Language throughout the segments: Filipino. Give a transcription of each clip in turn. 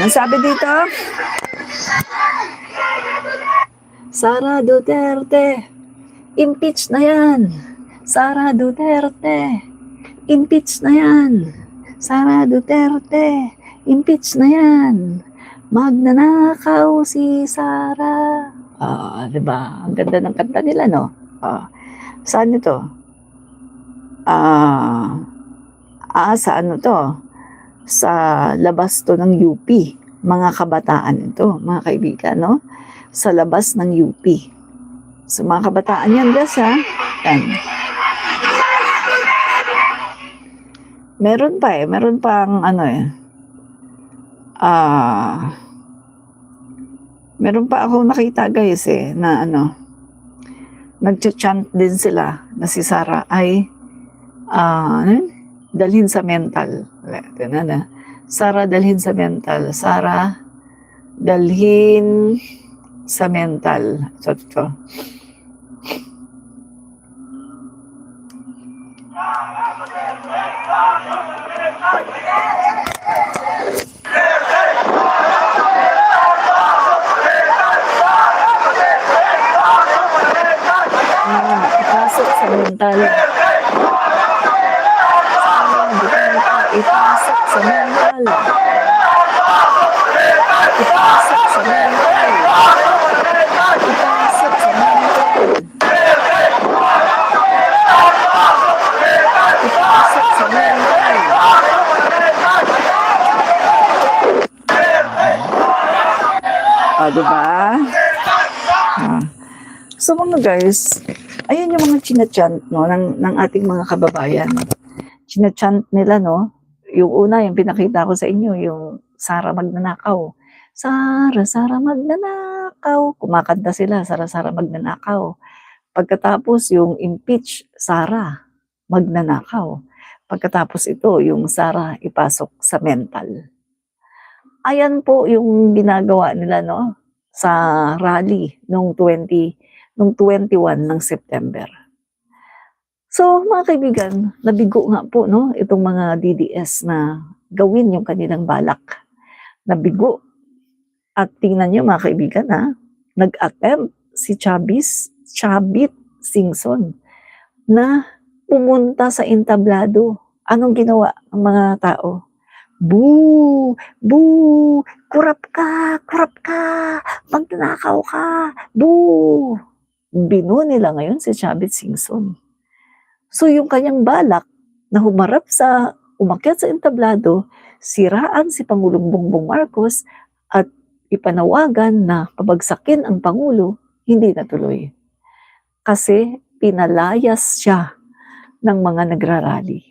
Ano sabi dito? Sara Duterte, impeach na yan. Sara Duterte, impeach na yan. Sara Duterte, impeach na yan. Magnanakaw si Sara. Diba? Ang ganda ng kanta nila, no? Saan ito? Sa ano to? Sa labas to ng UP. Mga kabataan ito, mga kaibigan, no? Sa labas ng UP. So, mga kabataan yan, guys, ha? Yan. Meron pa eh. Meron pang ano eh. Meron pa ako nakita, guys, eh, na ano, nagcha-chant din sila na si Sara ay dalhin sa mental. Sara dalhin sa mental. Sara dalhin sa mental. Ito. Ipasok sa mental. Ipasok sa mental. Ipasok sa mental. Ipasok sa mental. Ipasok sa mental. Diba? So mga guys, ayan yung mga chinachant, no, ng ating mga kababayan. Chinachant nila, no? Yung una, yung pinakita ko sa inyo, yung Sara magnanakaw. Sara magnanakaw. Kumakanta sila, Sara magnanakaw. Pagkatapos yung impeach, Sara magnanakaw. Pagkatapos ito, yung Sara ipasok sa mental. Ayan po yung ginagawa nila, no? Sa rally nung 21 ng September. So, mga kaibigan, nabigo nga po, no, itong mga DDS na gawin yung kanilang balak. Nabigo. At tingnan nyo, mga kaibigan, ha, nag-attempt si Chavit Singson na pumunta sa entablado. Anong ginawa ng mga tao? Boo! Boo! Kurap ka! Magnanakaw ka! Boo! Binu nila ngayon si Chavit Singson. So yung kanyang balak na umakyat sa entablado, siraan si Pangulong Bongbong Marcos at ipanawagan na pabagsakin ang Pangulo, hindi natuloy. Kasi pinalayas siya ng mga nagrarally.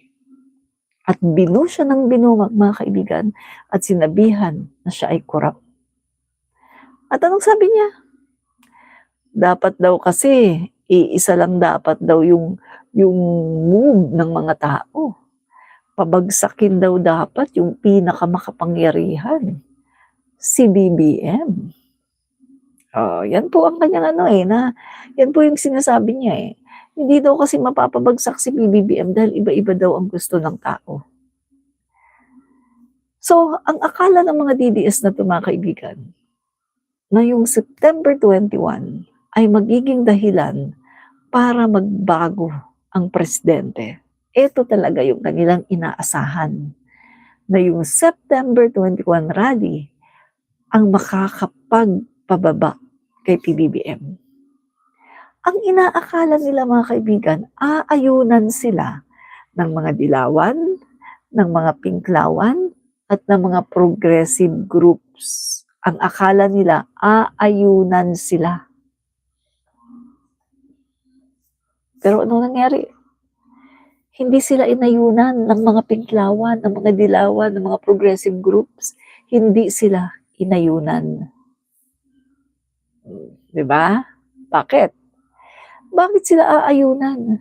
At binu siya ng binu, mga kaibigan, at sinabihan na siya ay korap. At anong sabi niya? Dapat daw kasi, iisa lang dapat daw yung move ng mga tao. Pabagsakin daw dapat yung pinakamakapangyarihan, si BBM. Yan po ang kanyang yan po yung sinasabi niya eh. Hindi daw kasi mapapabagsak si BBM dahil iba-iba daw ang gusto ng tao. So, ang akala ng mga DDS na ito, mga kaibigan, na yung September 21 ay magiging dahilan para magbago ang presidente. Ito talaga yung kanilang inaasahan, na yung September 21 rally ang makakapagpababa kay PBBM. Ang inaakala nila, mga kaibigan, aayunan sila ng mga dilawan, ng mga pinklawan, at ng mga progressive groups. Ang akala nila, aayunan sila. Pero ano nangyari? Hindi sila inayunan ng mga pinklawan, ng mga dilawan, ng mga progressive groups. Hindi sila inayunan. Diba? Bakit? Bakit sila aayunan?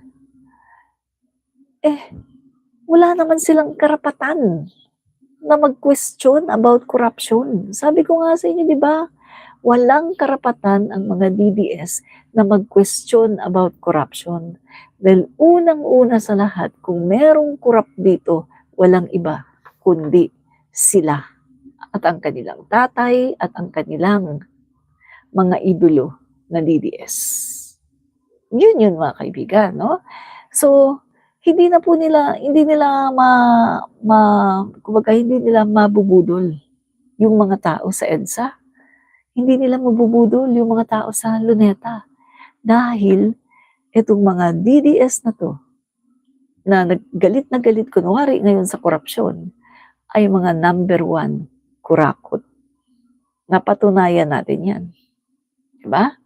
Wala naman silang karapatan na mag-question about corruption. Sabi ko nga sa inyo, di ba? Walang karapatan ang mga DDS na mag-question about corruption. Dahil unang-una sa lahat, kung merong corrupt dito, walang iba, kundi sila at ang kanilang tatay at ang kanilang mga idolo na DDS. Yun mga kaibigan, no? So, hindi nila kumbaga hindi nila mabubudol yung mga tao sa EDSA. Hindi nila mabubudol yung mga tao sa Luneta. Dahil itong mga DDS na to, na galit kunwari ngayon sa korupsyon, ay mga number 1 kurakot. Napatunayan natin yan. Diba?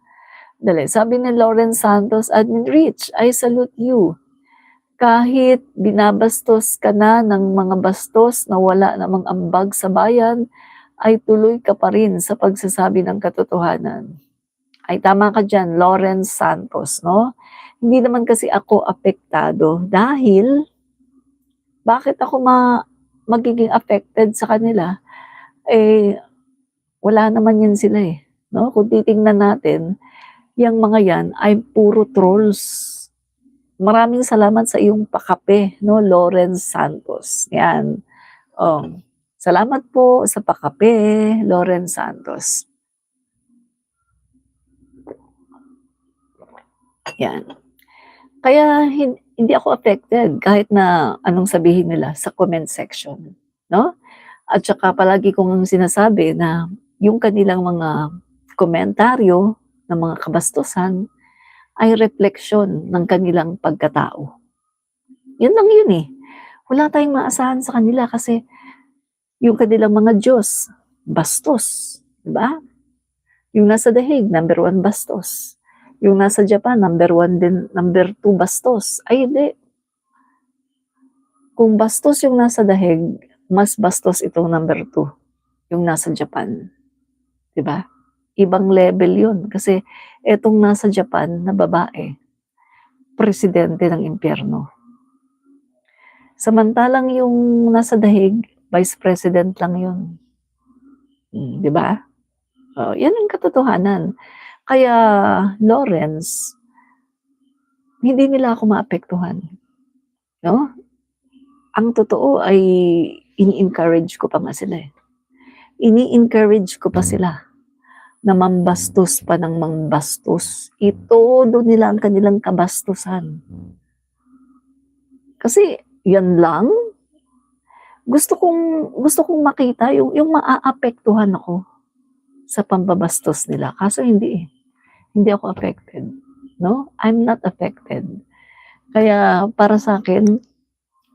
Dali, sabi ni Lawrence Santos, Admin Rich, I salute you. Kahit binabastos ka na ng mga bastos na wala namang ambag sa bayan, ay tuloy ka pa rin sa pagsasabi ng katotohanan. Ay tama ka dyan, Lawrence Santos, no? Hindi naman kasi ako apektado dahil bakit ako magiging affected sa kanila? Eh, wala naman yan sila eh. No? Kung titingnan natin, yung mga yan ay puro trolls. Maraming salamat sa iyong pakape, no, Lawrence Santos. Yan. Oh, salamat po sa pakape, Lawrence Santos. Yan. Kaya hindi ako affected kahit na anong sabihin nila sa comment section, no? At saka palagi kong sinasabi na yung kanilang mga komentaryo ng mga kabastusan ay refleksyon ng kanilang pagkatao. Yun lang yun eh. Wala tayong maasahan sa kanila kasi yung kanilang mga Diyos, bastos. Diba? Yung nasa dahig, number 1 bastos. Yung nasa Japan, number 1 din, number 2 bastos. Ay, hindi. Kung bastos yung nasa dahig, mas bastos itong number 2, yung nasa Japan. Diba? Ibang level yun. Kasi etong nasa Japan na babae, presidente ng impyerno. Samantalang yung nasa dahig, vice president lang yun. Di ba? Yan ang katotohanan. Kaya, Lawrence, hindi nila ako maapektuhan. No? Ang totoo ay ini-encourage ko pa nga sila eh. Ini-encourage ko pa sila na mambastos pa ng mambastos. Itodo nila ang kanilang kabastusan. Kasi yan lang. Gusto kong makita yung maaapektuhan ako sa pambabastos nila. Kaso hindi eh. Hindi ako affected. No? I'm not affected. Kaya para sa akin,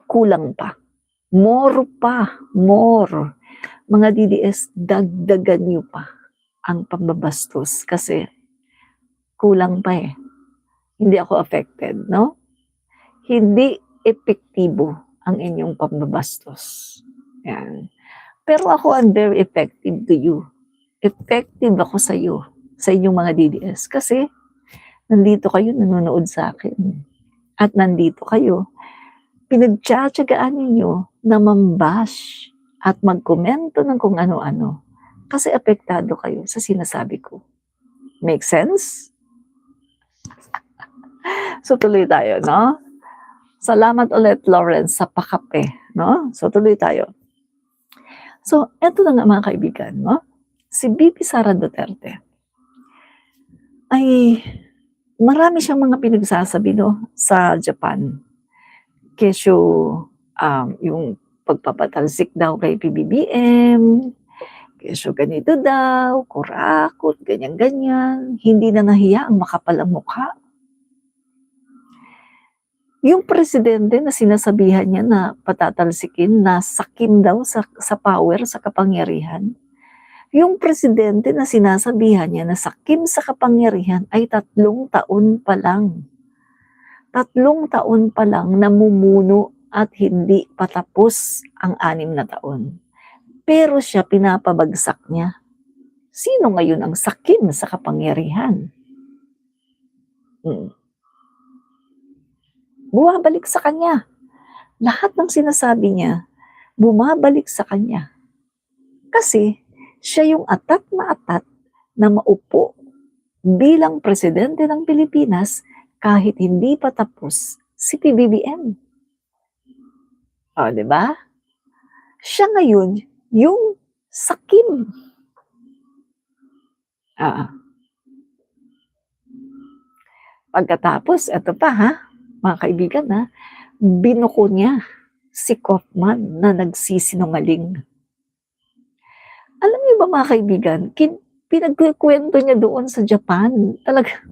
kulang pa. More pa. More. Mga DDS, dagdagan niyo pa ang pambabastos kasi kulang pa eh. Hindi ako affected, no? Hindi epektibo ang inyong pambabastos. Yan. Pero ako, I'm very effective to you. Effective ako sa iyo, sa inyong mga DDS. Kasi, nandito kayo, nanonood sa akin. At nandito kayo, pinagtsatsagaan ninyo na mambash at magkomento ng kung ano-ano. Kasi apektado kayo sa sinasabi ko. Make sense? So, tuloy tayo, no? Salamat ulit, Lawrence, sa pakape, no? So, tuloy tayo. So, eto na nga mga kaibigan, no? Si BP Sara Duterte ay marami siyang mga pinagsasabi, no, sa Japan. Kesyo, yung pagpapatalsik daw kay PBBM, kesyo ganito daw, kurakot, ganyan-ganyan, hindi na nahiya ang makapal ang mukha. Yung presidente na sinasabihan niya na patatalsikin, na sakim daw sa power, sa kapangyarihan. Yung presidente na sinasabihan niya na sakim sa kapangyarihan ay 3 taon pa lang. 3 taon pa lang namumuno at hindi patapos ang 6 na taon. Pero siya pinapabagsak niya. Sino ngayon ang sakim sa kapangyarihan? Bumabalik sa kanya. Lahat ng sinasabi niya, bumabalik sa kanya. Kasi siya yung atat na maupo bilang presidente ng Pilipinas kahit hindi pa tapos si PBBM. O, di ba? Siya ngayon yung Sakim. Ah. Pagkatapos, eto pa ha, mga kaibigan ha, binuko niya si Kaufman na nagsisinungaling. Alam niyo ba mga kaibigan, pinagkukwento niya doon sa Japan. Talaga,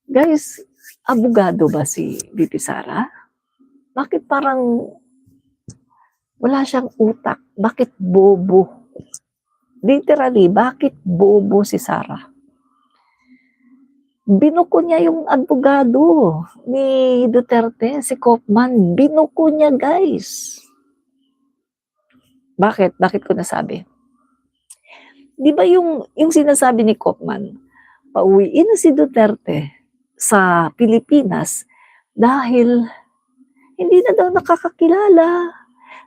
guys, abogado ba si VP Sara? Bakit parang wala siyang utak? Bakit bobo? Literally, bakit bobo si Sara? Binuko niya yung abogado ni Duterte, si Kaufman. Binuko niya, guys. Bakit? Bakit ko nasabi? Di ba yung sinasabi ni Kaufman, pauwiin na si Duterte sa Pilipinas dahil hindi na daw nakakakilala,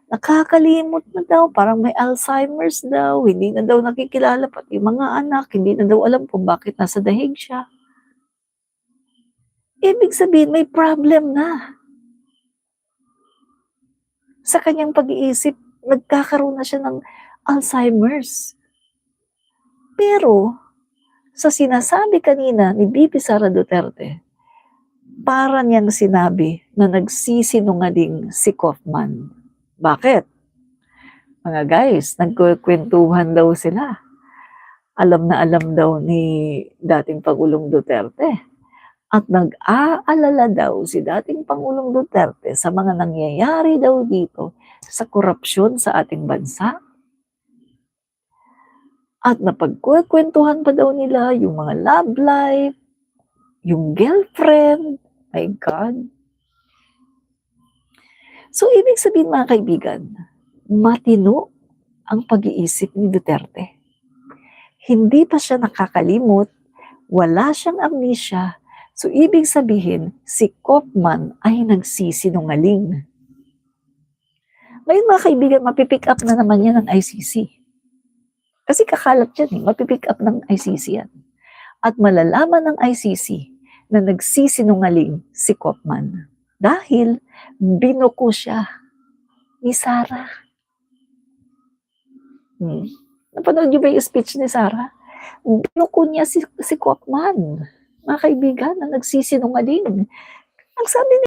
nakakalimot na daw, parang may Alzheimer's daw, hindi na daw nakikilala pati mga anak, hindi na daw alam kung bakit nasa dahig siya. Ibig sabihin, may problem na. Sa kanyang pag-iisip, nagkakaroon na siya ng Alzheimer's. Pero, sa sinasabi kanina ni VP Sara Duterte, para niyang sinabi na nagsisinungaling si Kaufman. Bakit? Mga guys, nagkukwentuhan daw sila. Alam na alam daw ni dating Pangulong Duterte. At nag-aalala daw si dating Pangulong Duterte sa mga nangyayari daw dito sa korupsyon sa ating bansa. At napagkukwentuhan pa daw nila yung mga love life, yung girlfriend. My God. So, ibig sabihin mga kaibigan, matino ang pag-iisip ni Duterte. Hindi pa siya nakakalimot, wala siyang amnesia. So, ibig sabihin, si Kaufman ay nagsisinungaling. Ngayon mga kaibigan, mapipick up na naman yan ng ICC. Kasi kakalat yan mapipick up ng ICC yan. At malalaman ng ICC na nagsisinungaling si Kaufman. Dahil binuko siya ni Sara. Napanood niyo ba yung speech ni Sara? Binuko niya si Kaufman. Mga kaibigan, na nagsisinungaling. Ang sabi